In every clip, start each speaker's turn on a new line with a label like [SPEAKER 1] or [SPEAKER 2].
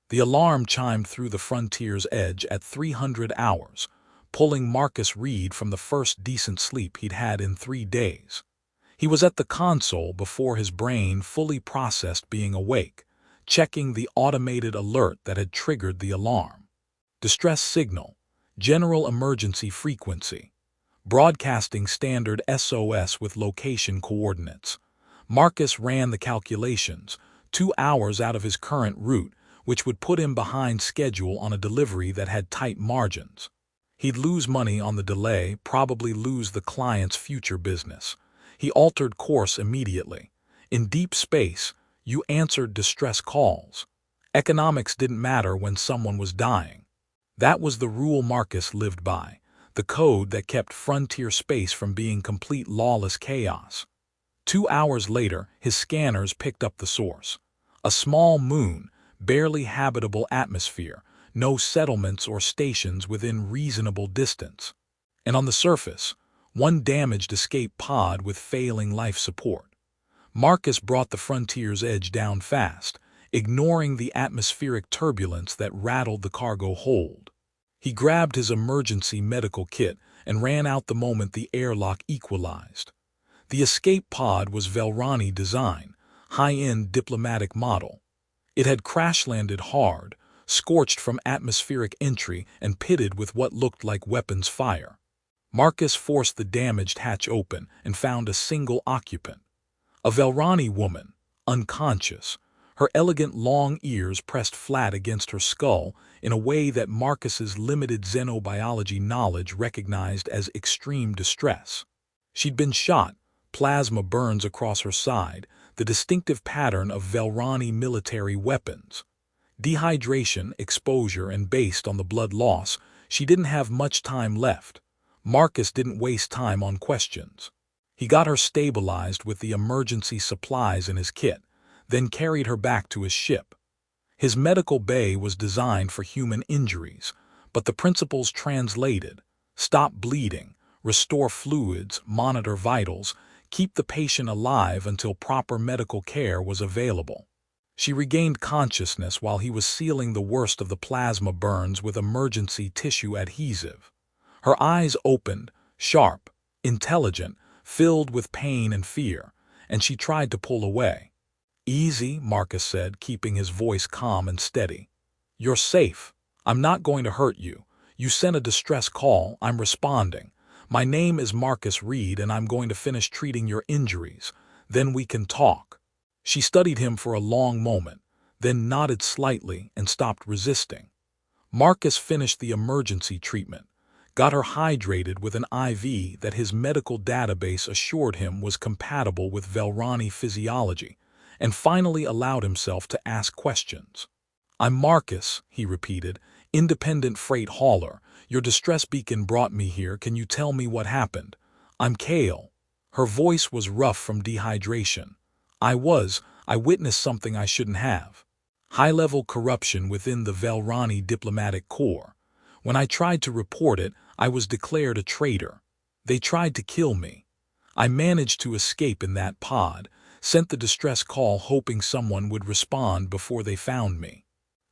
[SPEAKER 1] The alarm chimed through the frontier's edge at 300 hours, pulling Marcus Reed from the first decent sleep he'd had in 3 days. He was at the console before his brain fully processed being awake, checking the automated alert that had triggered the alarm. Distress signal, general emergency frequency, broadcasting standard SOS with location coordinates. Marcus ran the calculations, 2 hours out of his current route, which would put him behind schedule on a delivery that had tight margins. He'd lose money on the delay, probably lose the client's future business. He altered course immediately. In deep space, you answered distress calls. Economics didn't matter when someone was dying. That was the rule Marcus lived by, the code that kept frontier space from being complete lawless chaos. 2 hours later, his scanners picked up the source. A small moon, barely habitable atmosphere, no settlements or stations within reasonable distance. And on the surface, one damaged escape pod with failing life support. Marcus brought the frontier's edge down fast, ignoring the atmospheric turbulence that rattled the cargo hold. He grabbed his emergency medical kit and ran out the moment the airlock equalized. The escape pod was Velrani design, high-end diplomatic model. It had crash-landed hard, scorched from atmospheric entry and pitted with what looked like weapons fire. Marcus forced the damaged hatch open and found a single occupant. A Velrani woman, unconscious, her elegant long ears pressed flat against her skull in a way that Marcus's limited xenobiology knowledge recognized as extreme distress. She'd been shot, plasma burns across her side, the distinctive pattern of Velrani military weapons. Dehydration, exposure, and based on the blood loss, she didn't have much time left. Marcus didn't waste time on questions. He got her stabilized with the emergency supplies in his kit, then carried her back to his ship. His medical bay was designed for human injuries, but the principles translated: stop bleeding, restore fluids, monitor vitals, keep the patient alive until proper medical care was available. She regained consciousness while he was sealing the worst of the plasma burns with emergency tissue adhesive. Her eyes opened, sharp, intelligent, filled with pain and fear, and she tried to pull away. "Easy," Marcus said, keeping his voice calm and steady. "You're safe. I'm not going to hurt you. You sent a distress call. I'm responding. My name is Marcus Reed, and I'm going to finish treating your injuries. Then we can talk." She studied him for a long moment, then nodded slightly and stopped resisting. Marcus finished the emergency treatment, got her hydrated with an IV that his medical database assured him was compatible with Velrani physiology, and finally allowed himself to ask questions. "I'm Marcus," he repeated, "independent freight hauler. Your distress beacon brought me here. Can you tell me what happened?" "I'm Kale." Her voice was rough from dehydration. I witnessed something I shouldn't have. High-level corruption within the Velrani diplomatic corps. When I tried to report it, I was declared a traitor. They tried to kill me. I managed to escape in that pod, sent the distress call hoping someone would respond before they found me.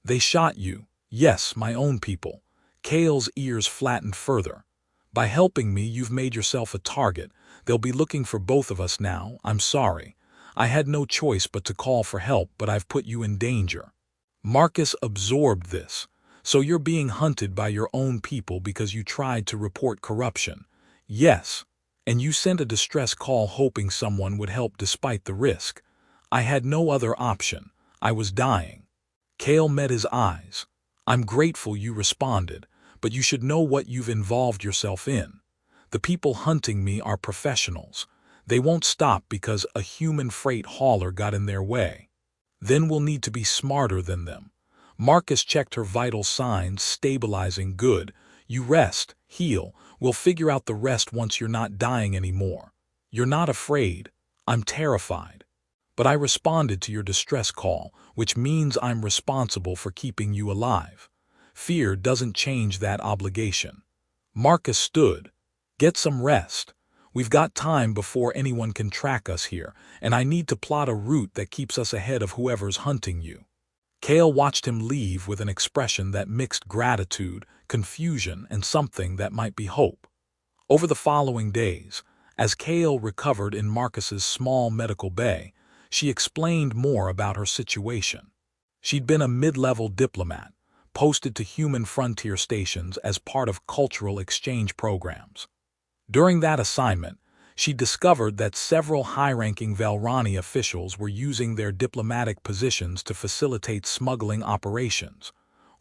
[SPEAKER 1] "They shot you." "Yes, my own people." Kale's ears flattened further. "By helping me, you've made yourself a target. They'll be looking for both of us now. I'm sorry. I had no choice but to call for help, but I've put you in danger." Marcus absorbed this. "So you're being hunted by your own people because you tried to report corruption?" "Yes. And you sent a distress call hoping someone would help despite the risk." "I had no other option. I was dying." Kale met his eyes. "I'm grateful you responded, but you should know what you've involved yourself in. The people hunting me are professionals. They won't stop because a human freight hauler got in their way. Then we'll need to be smarter than them." Marcus checked her vital signs, stabilizing. "Good. You rest, heal. We'll figure out the rest once you're not dying anymore." "You're not afraid." "I'm terrified. But I responded to your distress call, which means I'm responsible for keeping you alive. Fear doesn't change that obligation." Marcus stood. "Get some rest. We've got time before anyone can track us here, and I need to plot a route that keeps us ahead of whoever's hunting you." Kale watched him leave with an expression that mixed gratitude, confusion, and something that might be hope. Over the following days, as Kale recovered in Marcus's small medical bay, she explained more about her situation. She'd been a mid-level diplomat, posted to human frontier stations as part of cultural exchange programs. During that assignment, she discovered that several high-ranking Velrani officials were using their diplomatic positions to facilitate smuggling operations,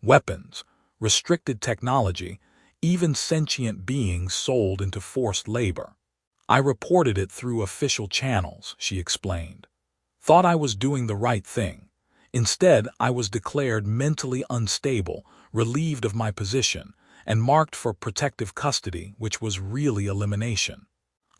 [SPEAKER 1] weapons, restricted technology, even sentient beings sold into forced labor. I reported it through official channels, she explained. Thought I was doing the right thing. Instead, I was declared mentally unstable, relieved of my position, and marked for protective custody, which was really elimination.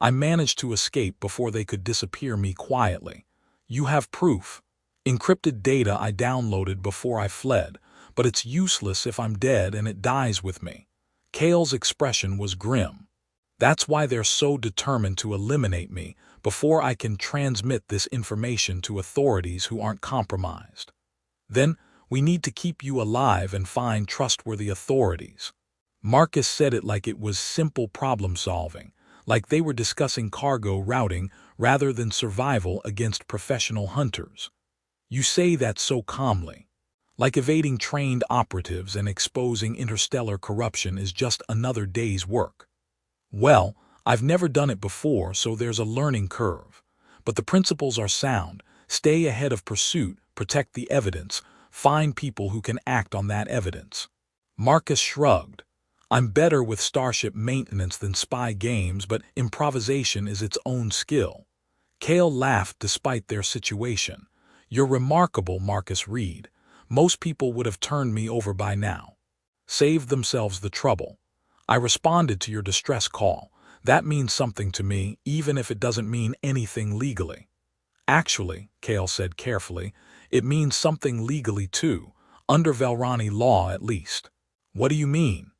[SPEAKER 1] I managed to escape before they could disappear me quietly. You have proof. Encrypted data I downloaded before I fled, but it's useless if I'm dead and it dies with me. Kale's expression was grim. That's why they're so determined to eliminate me before I can transmit this information to authorities who aren't compromised. Then, we need to keep you alive and find trustworthy authorities. Marcus said it like it was simple problem-solving, like they were discussing cargo routing rather than survival against professional hunters. You say that so calmly. Like evading trained operatives and exposing interstellar corruption is just another day's work. Well, I've never done it before, so there's a learning curve. But the principles are sound. Stay ahead of pursuit, protect the evidence, find people who can act on that evidence. Marcus shrugged. I'm better with starship maintenance than spy games, but improvisation is its own skill. Kale laughed despite their situation. You're remarkable, Marcus Reed. Most people would have turned me over by now. Saved themselves the trouble. I responded to your distress call. That means something to me, even if it doesn't mean anything legally. Actually, Kale said carefully, it means something legally too, under Velrani law at least. What do you mean?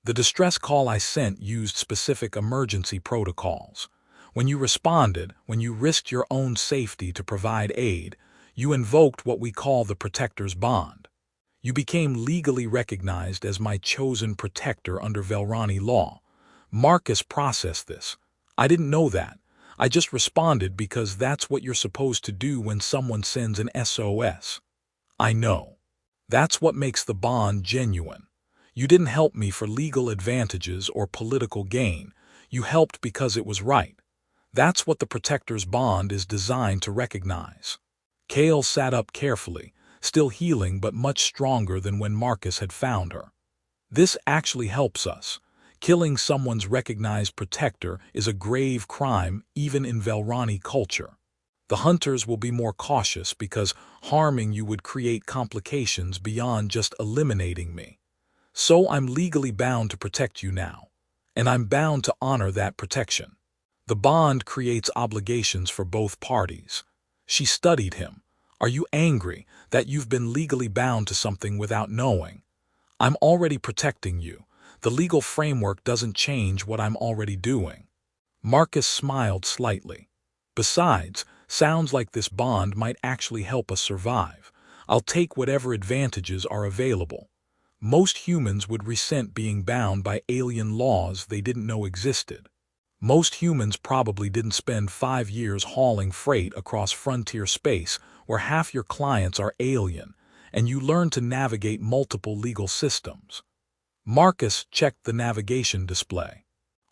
[SPEAKER 1] The distress call I sent used specific emergency protocols. When you responded, when you risked your own safety to provide aid, you invoked what we call the protector's bond. You became legally recognized as my chosen protector under Velrani law. Marcus processed this. I didn't know that. I just responded because that's what you're supposed to do when someone sends an SOS. I know. That's what makes the bond genuine. You didn't help me for legal advantages or political gain. You helped because it was right. That's what the protector's bond is designed to recognize. Kale sat up carefully, still healing but much stronger than when Marcus had found her. This actually helps us. Killing someone's recognized protector is a grave crime even in Velrani culture. The hunters will be more cautious because harming you would create complications beyond just eliminating me. So I'm legally bound to protect you now, and I'm bound to honor that protection. The bond creates obligations for both parties. She studied him. Are you angry that you've been legally bound to something without knowing? I'm already protecting you. The legal framework doesn't change what I'm already doing. Marcus smiled slightly. Besides, sounds like this bond might actually help us survive. I'll take whatever advantages are available. Most humans would resent being bound by alien laws they didn't know existed. Most humans probably didn't spend 5 years hauling freight across frontier space where half your clients are alien, and you learn to navigate multiple legal systems. Marcus checked the navigation display.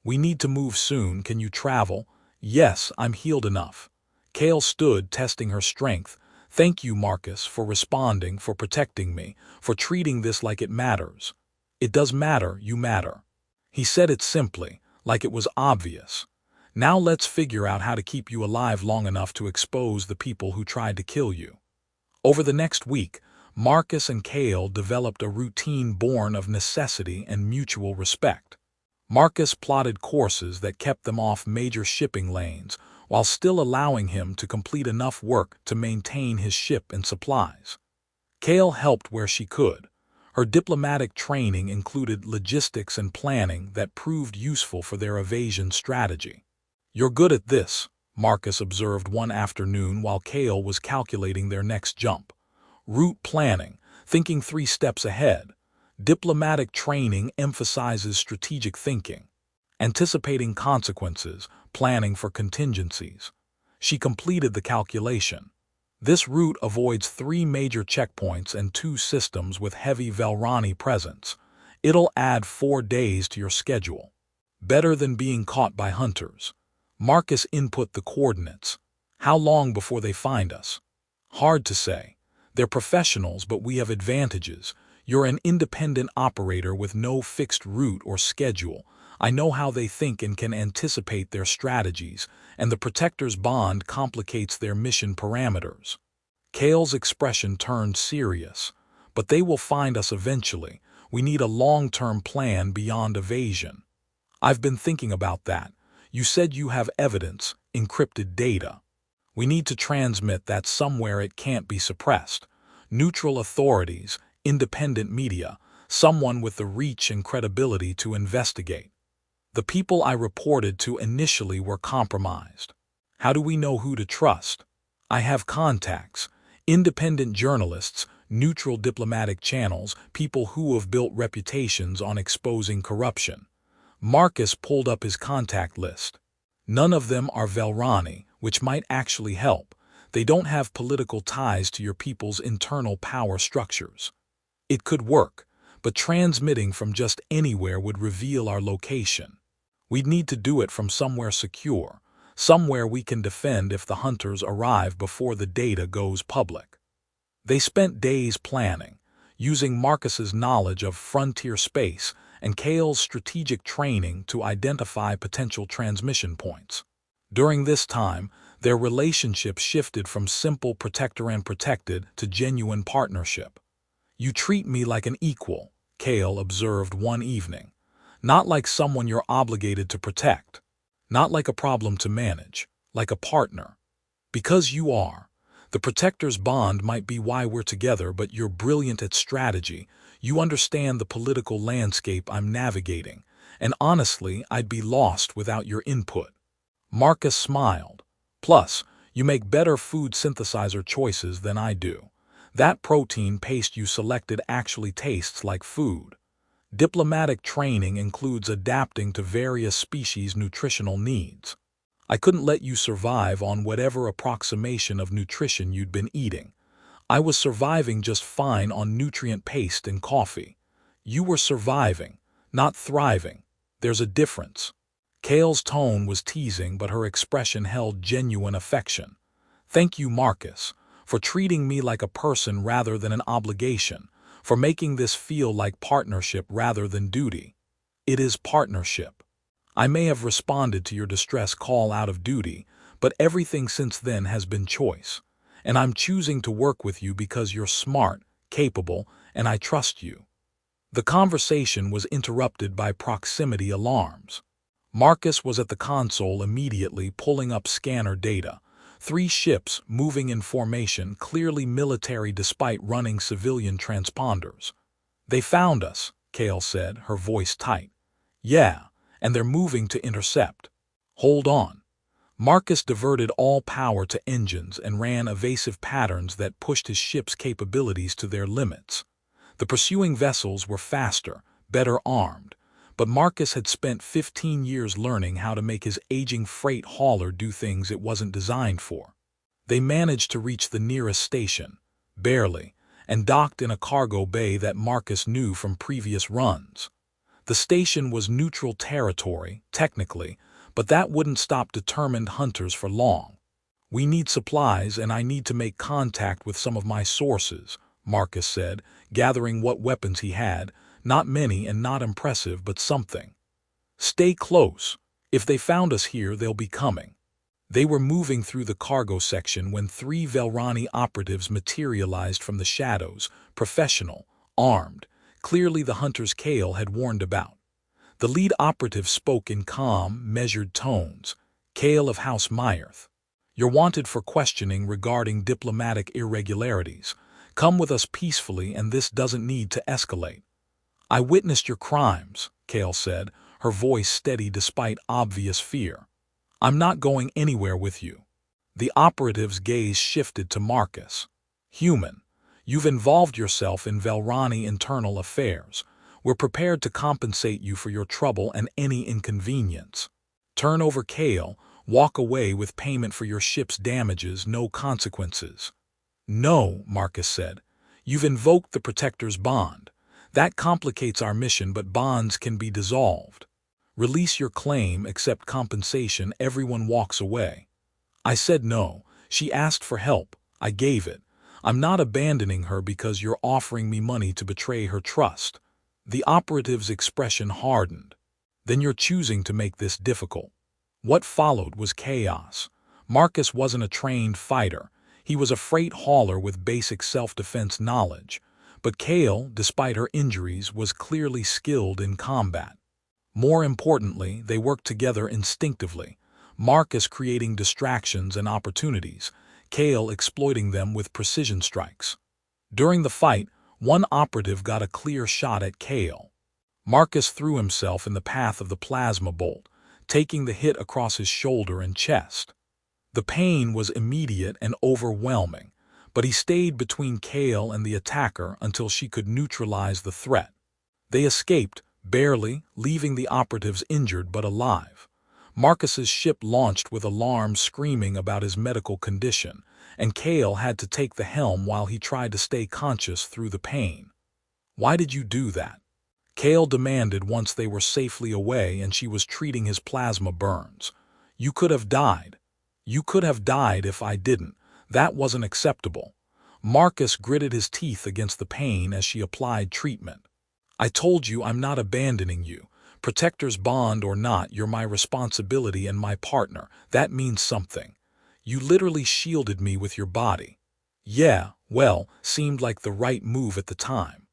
[SPEAKER 1] We need to move soon. Can you travel? Yes, I'm healed enough. Kale stood, testing her strength. Thank you, Marcus, for responding, for protecting me, for treating this like it matters. It does matter, you matter. He said it simply, like it was obvious. Now let's figure out how to keep you alive long enough to expose the people who tried to kill you. Over the next week, Marcus and Kale developed a routine born of necessity and mutual respect. Marcus plotted courses that kept them off major shipping lanes, while still allowing him to complete enough work to maintain his ship and supplies. Kale helped where she could. Her diplomatic training included logistics and planning that proved useful for their evasion strategy. You're good at this, Marcus observed one afternoon while Kale was calculating their next jump. Route planning, thinking 3 steps ahead. Diplomatic training emphasizes strategic thinking, anticipating consequences, planning for contingencies. She completed the calculation. This route avoids 3 major checkpoints and 2 systems with heavy Velrani presence. It'll add 4 days to your schedule. Better than being caught by hunters. Marcus input the coordinates. How long before they find us? Hard to say. They're professionals, but we have advantages. You're an independent operator with no fixed route or schedule. I know how they think and can anticipate their strategies, and the Protector's bond complicates their mission parameters. Kale's expression turned serious. But they will find us eventually. We need a long-term plan beyond evasion. I've been thinking about that. You said you have evidence, encrypted data. We need to transmit that somewhere. It can't be suppressed. Neutral authorities, independent media, someone with the reach and credibility to investigate. The people I reported to initially were compromised. How do we know who to trust? I have contacts, independent journalists, neutral diplomatic channels, people who have built reputations on exposing corruption. Marcus pulled up his contact list. None of them are Velrani, which might actually help. They don't have political ties to your people's internal power structures. It could work, but transmitting from just anywhere would reveal our location. We'd need to do it from somewhere secure, somewhere we can defend if the hunters arrive before the data goes public. They spent days planning, using Marcus's knowledge of frontier space and Kale's strategic training to identify potential transmission points. During this time, their relationship shifted from simple protector and protected to genuine partnership. You treat me like an equal, Kale observed one evening. Not like someone you're obligated to protect. Not like a problem to manage. Like a partner. Because you are. The Protector's bond might be why we're together, but you're brilliant at strategy. You understand the political landscape I'm navigating. And honestly, I'd be lost without your input. Marcus smiled. Plus, you make better food synthesizer choices than I do. That protein paste you selected actually tastes like food. Diplomatic training includes adapting to various species' nutritional needs. I couldn't let you survive on whatever approximation of nutrition you'd been eating. I was surviving just fine on nutrient paste and coffee. You were surviving, not thriving. There's a difference. Kale's tone was teasing, but her expression held genuine affection. Thank you, Marcus, for treating me like a person rather than an obligation, for making this feel like partnership rather than duty. It is partnership. I may have responded to your distress call out of duty, but everything since then has been choice. And I'm choosing to work with you because you're smart, capable, and I trust you. The conversation was interrupted by proximity alarms. Marcus was at the console immediately, pulling up scanner data. 3 ships moving in formation, clearly military despite running civilian transponders. They found us, Kale said, her voice tight. Yeah, and they're moving to intercept. Hold on. Marcus diverted all power to engines and ran evasive patterns that pushed his ship's capabilities to their limits. The pursuing vessels were faster, better armed, but Marcus had spent 15 years learning how to make his aging freight hauler do things it wasn't designed for. They managed to reach the nearest station, barely, and docked in a cargo bay that Marcus knew from previous runs. The station was neutral territory, technically, but that wouldn't stop determined hunters for long. We need supplies, and I need to make contact with some of my sources, Marcus said, gathering what weapons he had. Not many and not impressive, but something. Stay close. If they found us here, they'll be coming. They were moving through the cargo section when 3 Velrani operatives materialized from the shadows, professional, armed, clearly the hunters Kale had warned about. The lead operative spoke in calm, measured tones. Kale of House Meyerth. You're wanted for questioning regarding diplomatic irregularities. Come with us peacefully, and this doesn't need to escalate. I witnessed your crimes, Kale said, her voice steady despite obvious fear. I'm not going anywhere with you. The operative's gaze shifted to Marcus. Human, You've involved yourself in Velrani internal affairs. We're prepared to compensate you for your trouble and any inconvenience. Turn over Kale, walk away with payment for your ship's damages, no consequences. No, Marcus said. You've invoked the Protector's bond. That complicates our mission, but bonds can be dissolved. Release your claim, accept compensation, everyone walks away. I said no. She asked for help. I gave it. I'm not abandoning her because you're offering me money to betray her trust. The operative's expression hardened. Then you're choosing to make this difficult. What followed was chaos. Marcus wasn't a trained fighter. He was a freight hauler with basic self-defense knowledge. But Kale, despite her injuries, was clearly skilled in combat. More importantly, they worked together instinctively. Marcus creating distractions and opportunities, Kale exploiting them with precision strikes. During the fight, one operative got a clear shot at Kale. Marcus threw himself in the path of the plasma bolt, taking the hit across his shoulder and chest. The pain was immediate and overwhelming, but he stayed between Kale and the attacker until she could neutralize the threat. They escaped, barely, leaving the operatives injured but alive. Marcus's ship launched with alarms screaming about his medical condition, and Kale had to take the helm while he tried to stay conscious through the pain. Why did you do that? Kale demanded once they were safely away and she was treating his plasma burns. You could have died. You could have died if I didn't. That wasn't acceptable. Marcus gritted his teeth against the pain as she applied treatment. I told you I'm not abandoning you. Protector's bond or not, you're my responsibility and my partner. That means something. You literally shielded me with your body. Yeah, well, seemed like the right move at the time.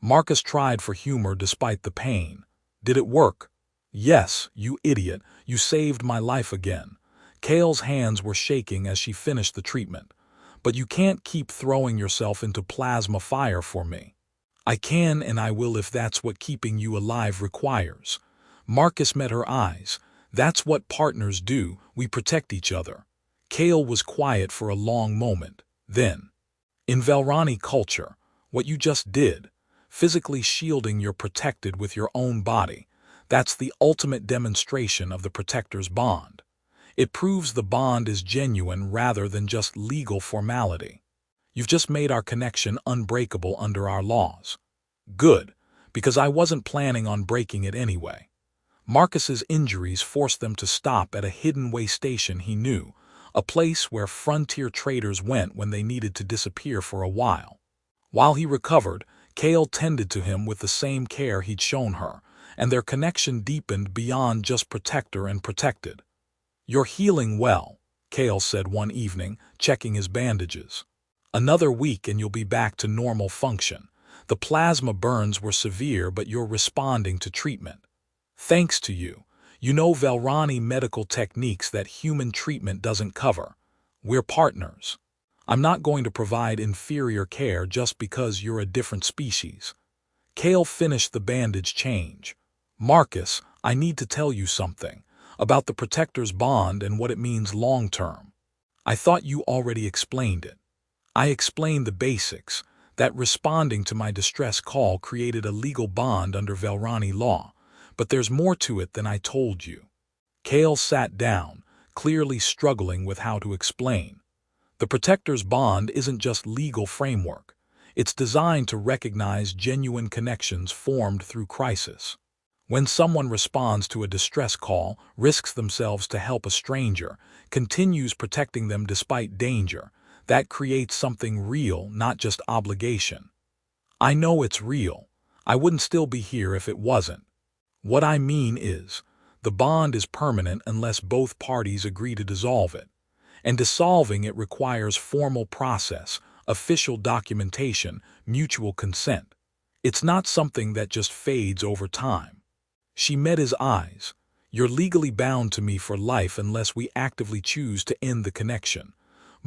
[SPEAKER 1] Marcus tried for humor despite the pain. Did it work? Yes, you idiot. You saved my life again. Kale's hands were shaking as she finished the treatment. But you can't keep throwing yourself into plasma fire for me. I can and I will if that's what keeping you alive requires. Marcus met her eyes. That's what partners do, we protect each other. Kale was quiet for a long moment. Then, in Velrani culture, what you just did, physically shielding you're protected with your own body, that's the ultimate demonstration of the Protector's bond. It proves the bond is genuine rather than just legal formality. You've just made our connection unbreakable under our laws. Good, because I wasn't planning on breaking it anyway. Marcus's injuries forced them to stop at a hidden way station he knew, a place where frontier traders went when they needed to disappear for a while. While he recovered, Kale tended to him with the same care he'd shown her, and their connection deepened beyond just protector and protected. You're healing well, Kale said one evening, checking his bandages. Another week and you'll be back to normal function. The plasma burns were severe, but you're responding to treatment. Thanks to you. You know Velrani medical techniques that human treatment doesn't cover. We're partners. I'm not going to provide inferior care just because you're a different species. Kale finished the bandage change. Marcus, I need to tell you something about the Protector's bond and what it means long-term. I thought you already explained it. I explained the basics, that responding to my distress call created a legal bond under Velrani law, but there's more to it than I told you. Kale sat down, clearly struggling with how to explain. The Protector's bond isn't just legal framework. It's designed to recognize genuine connections formed through crisis. When someone responds to a distress call, risks themselves to help a stranger, continues protecting them despite danger, that creates something real, not just obligation. I know it's real. I wouldn't still be here if it wasn't. What I mean is, the bond is permanent unless both parties agree to dissolve it. And dissolving it requires formal process, official documentation, mutual consent. It's not something that just fades over time. She met his eyes. You're legally bound to me for life unless we actively choose to end the connection.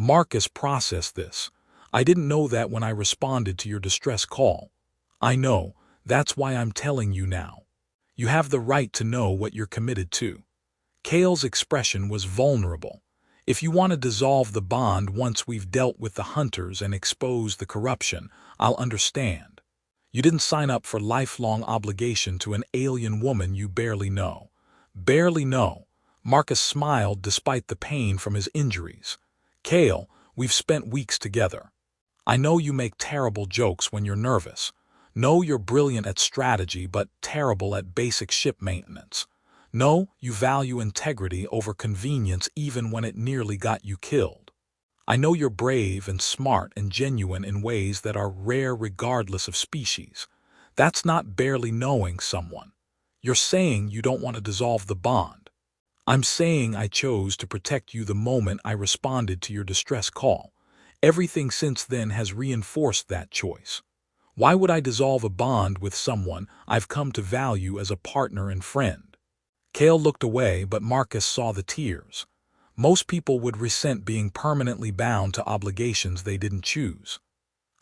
[SPEAKER 1] Marcus processed this. I didn't know that when I responded to your distress call. I know. That's why I'm telling you now. You have the right to know what you're committed to. Kale's expression was vulnerable. If you want to dissolve the bond once we've dealt with the hunters and exposed the corruption, I'll understand. You didn't sign up for lifelong obligation to an alien woman you barely know. Barely know. Marcus smiled despite the pain from his injuries. Kale, we've spent weeks together. I know you make terrible jokes when you're nervous. Know you're brilliant at strategy but terrible at basic ship maintenance. Know you value integrity over convenience even when it nearly got you killed. I know you're brave and smart and genuine in ways that are rare regardless of species. That's not barely knowing someone. You're saying you don't want to dissolve the bond. I'm saying I chose to protect you the moment I responded to your distress call. Everything since then has reinforced that choice. Why would I dissolve a bond with someone I've come to value as a partner and friend? Kale looked away, but Marcus saw the tears. Most people would resent being permanently bound to obligations they didn't choose.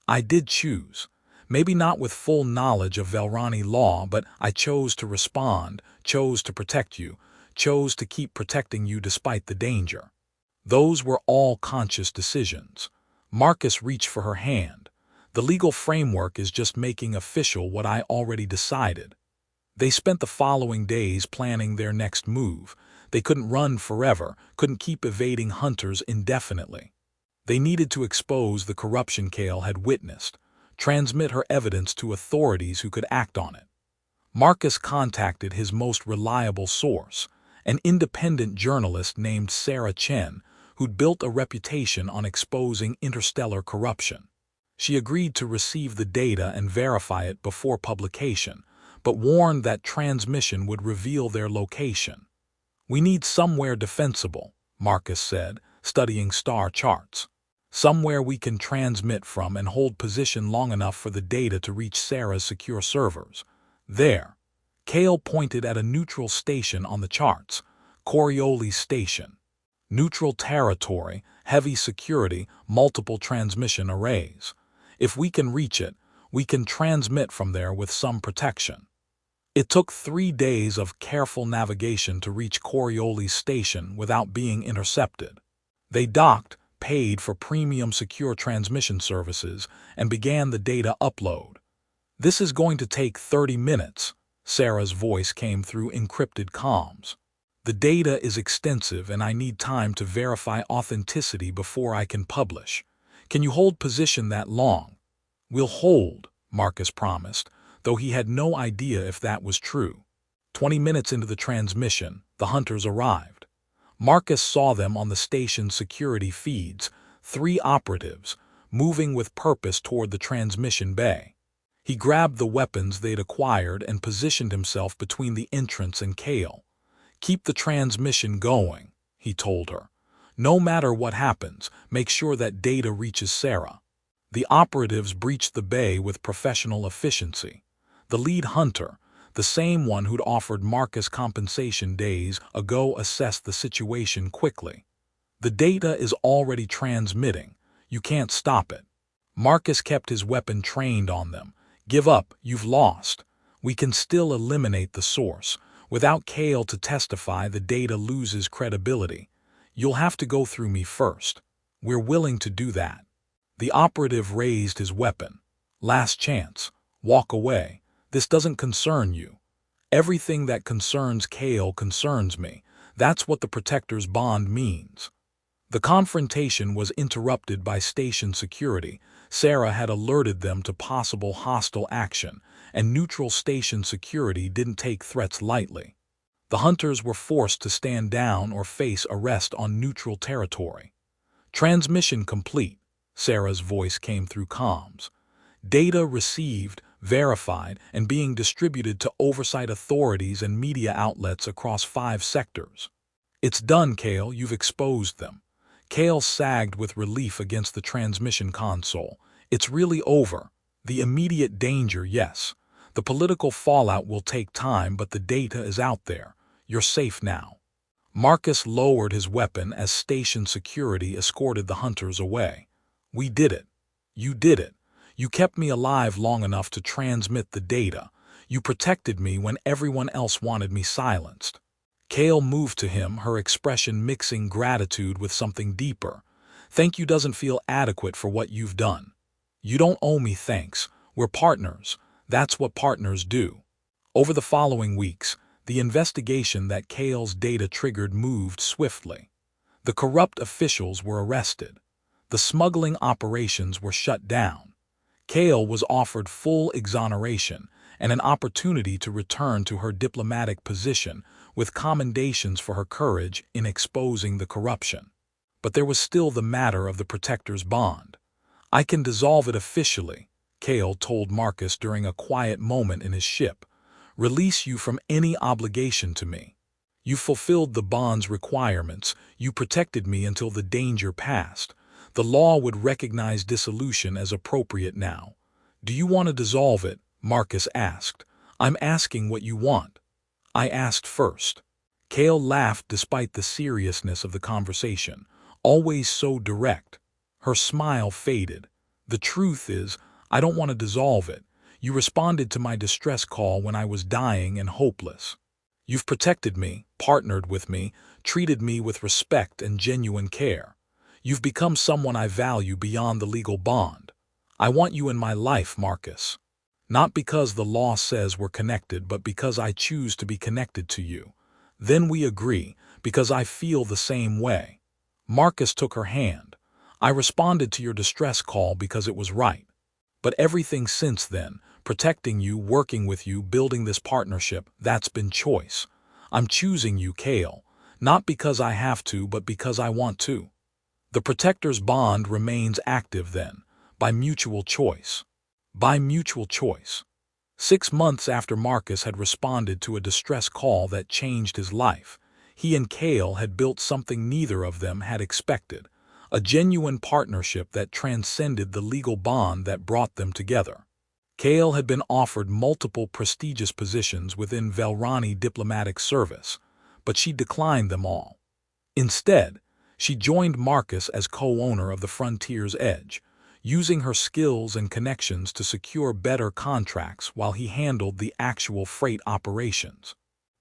[SPEAKER 1] I did choose. Maybe not with full knowledge of Velrani law, but I chose to respond, chose to protect you, chose to keep protecting you despite the danger. Those were all conscious decisions. Marcus reached for her hand. The legal framework is just making official what I already decided. They spent the following days planning their next move. They couldn't run forever, couldn't keep evading hunters indefinitely. They needed to expose the corruption Kale had witnessed, transmit her evidence to authorities who could act on it. Marcus contacted his most reliable source, an independent journalist named Sarah Chen, who'd built a reputation on exposing interstellar corruption. She agreed to receive the data and verify it before publication, but warned that transmission would reveal their location. We need somewhere defensible, Marcus said, studying star charts. Somewhere we can transmit from and hold position long enough for the data to reach Sarah's secure servers. There. Kale pointed at a neutral station on the charts, Coriolis Station. Neutral territory, heavy security, multiple transmission arrays. If we can reach it, we can transmit from there with some protection. It took 3 days of careful navigation to reach Coriolis Station without being intercepted. They docked, paid for premium secure transmission services, and began the data upload. This is going to take 30 minutes, Sarah's voice came through encrypted comms. The data is extensive and I need time to verify authenticity before I can publish. Can you hold position that long? We'll hold, Marcus promised, though he had no idea if that was true. 20 minutes into the transmission, the hunters arrived. Marcus saw them on the station's security feeds, 3 operatives, moving with purpose toward the transmission bay. He grabbed the weapons they'd acquired and positioned himself between the entrance and Kale. Keep the transmission going, he told her. No matter what happens, make sure that data reaches Sarah. The operatives breached the bay with professional efficiency. The lead hunter, the same one who'd offered Marcus compensation days ago, assessed the situation quickly. The data is already transmitting. You can't stop it. Marcus kept his weapon trained on them. Give up, you've lost. We can still eliminate the source. Without Kale to testify, the data loses credibility. You'll have to go through me first. We're willing to do that. The operative raised his weapon. Last chance. Walk away. This doesn't concern you. Everything that concerns Kale concerns me. That's what the Protector's bond means. The confrontation was interrupted by station security. Sarah had alerted them to possible hostile action, and neutral station security didn't take threats lightly. The hunters were forced to stand down or face arrest on neutral territory. Transmission complete, Sarah's voice came through comms. Data received, verified, and being distributed to oversight authorities and media outlets across 5 sectors. It's done, Kale, you've exposed them. Kale sagged with relief against the transmission console. It's really over. The immediate danger, yes. The political fallout will take time, but the data is out there. You're safe now. Marcus lowered his weapon as station security escorted the hunters away. We did it. You did it. You kept me alive long enough to transmit the data. You protected me when everyone else wanted me silenced. Kale moved to him, her expression mixing gratitude with something deeper. Thank you doesn't feel adequate for what you've done. You don't owe me thanks. We're partners. That's what partners do. Over the following weeks, the investigation that Kale's data triggered moved swiftly. The corrupt officials were arrested. The smuggling operations were shut down. Kale was offered full exoneration and an opportunity to return to her diplomatic position with commendations for her courage in exposing the corruption. But there was still the matter of the protector's bond. I can dissolve it officially, Kale told Marcus during a quiet moment in his ship. Release you from any obligation to me. You fulfilled the bond's requirements. You protected me until the danger passed. The law would recognize dissolution as appropriate now. Do you want to dissolve it? Marcus asked. I'm asking what you want. I asked first. Kale laughed despite the seriousness of the conversation, always so direct. Her smile faded. The truth is, I don't want to dissolve it. You responded to my distress call when I was dying and hopeless. You've protected me, partnered with me, treated me with respect and genuine care. You've become someone I value beyond the legal bond. I want you in my life, Marcus. Not because the law says we're connected, but because I choose to be connected to you. Then we agree, because I feel the same way. Marcus took her hand. I responded to your distress call because it was right. But everything since then, protecting you, working with you, building this partnership, that's been choice. I'm choosing you, Kale, not because I have to, but because I want to. The protector's bond remains active then, by mutual choice. By mutual choice. 6 months after Marcus had responded to a distress call that changed his life, he and Kale had built something neither of them had expected, a genuine partnership that transcended the legal bond that brought them together. Kale had been offered multiple prestigious positions within Velrani diplomatic service, but she declined them all. Instead, she joined Marcus as co-owner of the Frontier's Edge, using her skills and connections to secure better contracts while he handled the actual freight operations.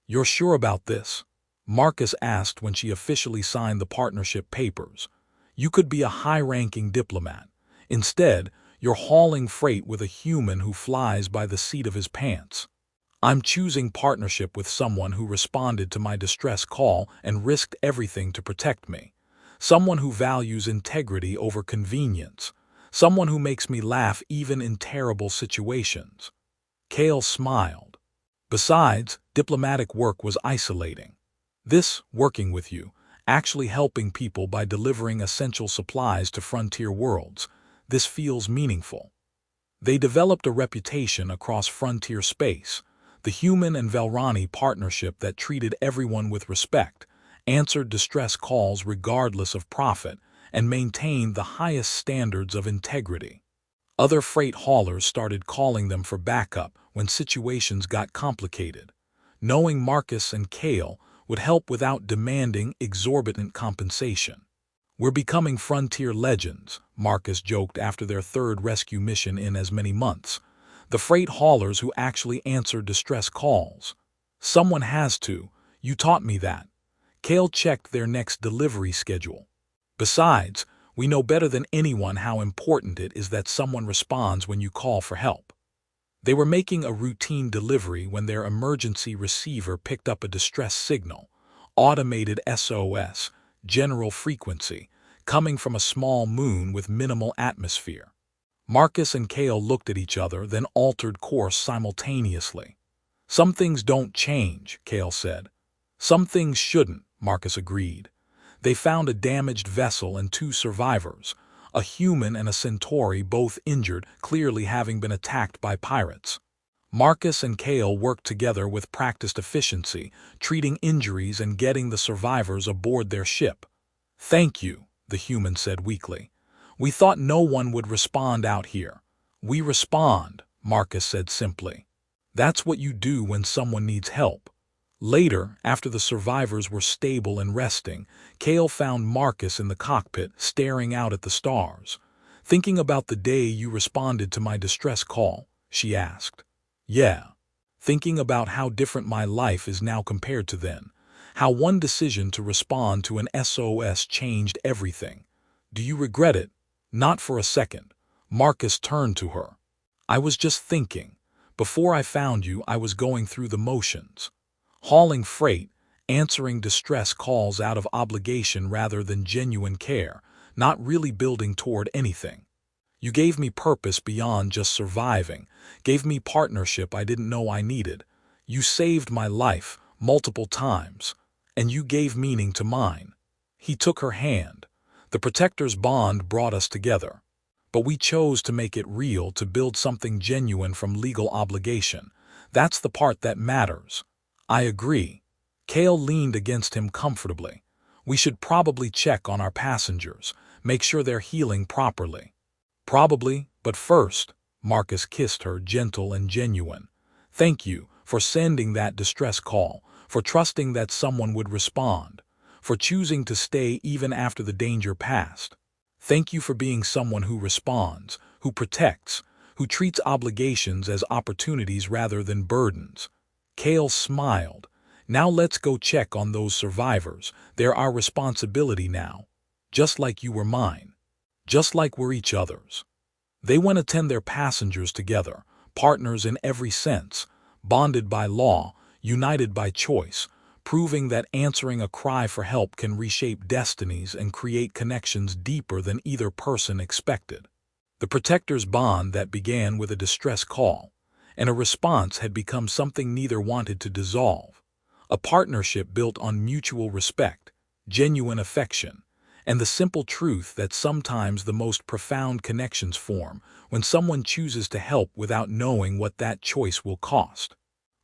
[SPEAKER 1] You're sure about this? Marcus asked when she officially signed the partnership papers. You could be a high-ranking diplomat. Instead, you're hauling freight with a human who flies by the seat of his pants. I'm choosing partnership with someone who responded to my distress call and risked everything to protect me. Someone who values integrity over convenience. Someone who makes me laugh even in terrible situations. Kale smiled. Besides, diplomatic work was isolating. This, working with you, actually helping people by delivering essential supplies to frontier worlds, this feels meaningful. They developed a reputation across frontier space, the human and Velrani partnership that treated everyone with respect, answered distress calls regardless of profit, and maintained the highest standards of integrity. Other freight haulers started calling them for backup when situations got complicated. Knowing Marcus and Kale would help without demanding exorbitant compensation. We're becoming frontier legends, Marcus joked after their third rescue mission in as many months. The freight haulers who actually answer distress calls. Someone has to. You taught me that. Kale checked their next delivery schedule. Besides, we know better than anyone how important it is that someone responds when you call for help. They were making a routine delivery when their emergency receiver picked up a distress signal, automated SOS, general frequency, coming from a small moon with minimal atmosphere. Marcus and Kale looked at each other, then altered course simultaneously. Some things don't change, Kale said. Some things shouldn't, Marcus agreed. They found a damaged vessel and 2 survivors, a human and a centauri, both injured, clearly having been attacked by pirates. Marcus and Kale worked together with practiced efficiency, treating injuries and getting the survivors aboard their ship. Thank you, the human said weakly. We thought no one would respond out here. We respond, Marcus said simply. That's what you do when someone needs help. Later, after the survivors were stable and resting, Kale found Marcus in the cockpit, staring out at the stars. Thinking about the day you responded to my distress call, she asked. Yeah. Thinking about how different my life is now compared to then. How one decision to respond to an SOS changed everything. Do you regret it? Not for a second. Marcus turned to her. I was just thinking. Before I found you, I was going through the motions. Hauling freight, answering distress calls out of obligation rather than genuine care, not really building toward anything. You gave me purpose beyond just surviving, gave me partnership I didn't know I needed. You saved my life multiple times, and you gave meaning to mine. He took her hand. The protector's bond brought us together. But we chose to make it real, to build something genuine from legal obligation. That's the part that matters. I agree. Cale leaned against him comfortably. We should probably check on our passengers, make sure they're healing properly. Probably, but first, Marcus kissed her, gentle and genuine. Thank you for sending that distress call, for trusting that someone would respond, for choosing to stay even after the danger passed. Thank you for being someone who responds, who protects, who treats obligations as opportunities rather than burdens. Cale smiled. Now let's go check on those survivors. They're our responsibility now. Just like you were mine. Just like we're each other's. They went to attend their passengers together, partners in every sense, bonded by law, united by choice, proving that answering a cry for help can reshape destinies and create connections deeper than either person expected. The protector's bond that began with a distress call and a response had become something neither wanted to dissolve. A partnership built on mutual respect, genuine affection, and the simple truth that sometimes the most profound connections form when someone chooses to help without knowing what that choice will cost.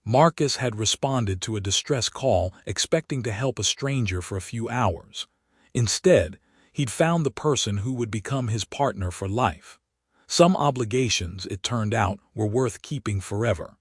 [SPEAKER 1] Marcus had responded to a distress call expecting to help a stranger for a few hours. Instead, he'd found the person who would become his partner for life. Some obligations, it turned out, were worth keeping forever.